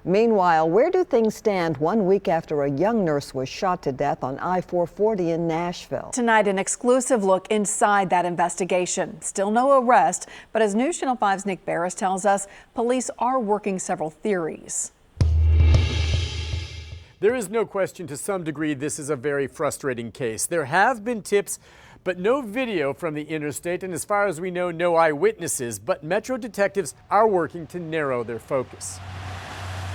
Meanwhile, where do things stand 1 week after a young nurse was shot to death on I-440 in Nashville? Tonight, an exclusive look inside that investigation. Still no arrest, but as News Channel 5's Nick Barris tells us, police are working several theories. There is no question, to some degree, this is a very frustrating case. There have been tips, but no video from the interstate, and as far as we know, no eyewitnesses. But Metro detectives are working to narrow their focus.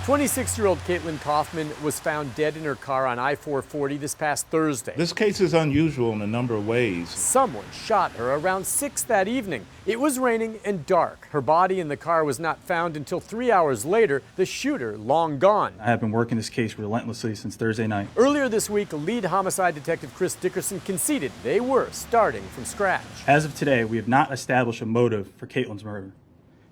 26-year-old Caitlin Kaufman was found dead in her car on I-440 this past Thursday. This case is unusual in a number of ways. Someone shot her around 6 that evening. It was raining and dark. Her body in the car was not found until 3 hours later, the shooter long gone. I have been working this case relentlessly since Thursday night. Earlier this week, lead homicide detective Chris Dickerson conceded they were starting from scratch. As of today, we have not established a motive for Caitlin's murder.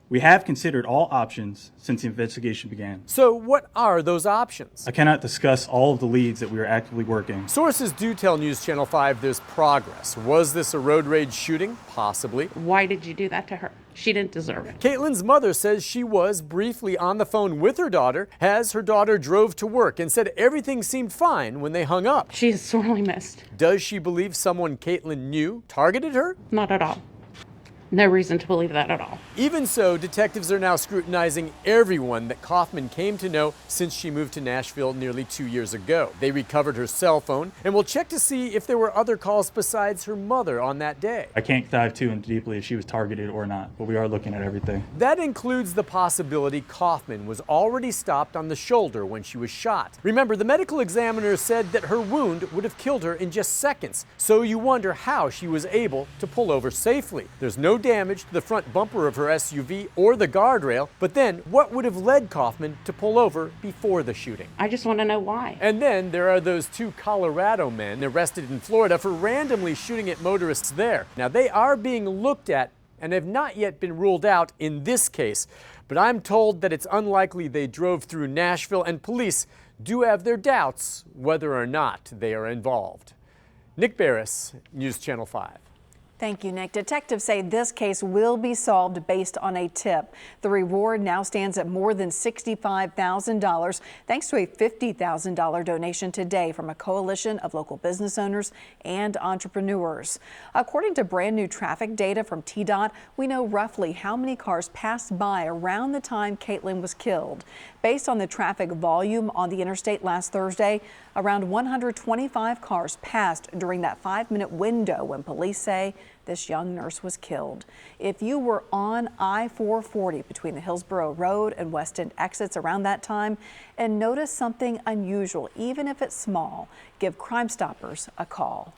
We have considered all options since the investigation began. So what are those options? I cannot discuss all of the leads that we are actively working. Sources do tell News Channel 5 there's progress. Was this a road rage shooting? Possibly. Why did you do that to her? She didn't deserve it. Caitlin's mother says she was briefly on the phone with her daughter as her daughter drove to work and said everything seemed fine when they hung up. She is sorely missed. Does she believe someone Caitlin knew targeted her? Not at all. No reason to believe that at all. Even so, detectives are now scrutinizing everyone that Kaufman came to know since she moved to Nashville nearly 2 years ago. They recovered her cell phone and will check to see if there were other calls besides her mother on that day. I can't dive too deeply if she was targeted or not, but we are looking at everything. That includes the possibility Kaufman was already stopped on the shoulder when she was shot. Remember, the medical examiner said that her wound would have killed her in just seconds, so you wonder how she was able to pull over safely. There's no damage to the front bumper of her SUV or the guardrail, but then what would have led Kaufman to pull over before the shooting? I just want to know why. And then there are those 2 Colorado men arrested in Florida for randomly shooting at motorists there. Now, they are being looked at and have not yet been ruled out in this case, but I'm told that it's unlikely they drove through Nashville, and police do have their doubts whether or not they are involved. Nick Barris, News Channel 5. Thank you, Nick. Detectives say this case will be solved based on a tip. The reward now stands at more than $65,000 thanks to a $50,000 donation today from a coalition of local business owners and entrepreneurs. According to brand new traffic data from TDOT, we know roughly how many cars passed by around the time Caitlin was killed. Based on the traffic volume on the interstate last Thursday, around 125 cars passed during that 5-minute window when police say this young nurse was killed. If you were on I-440 between the Hillsborough Road and West End exits around that time and notice something unusual, even if it's small, give Crime Stoppers a call.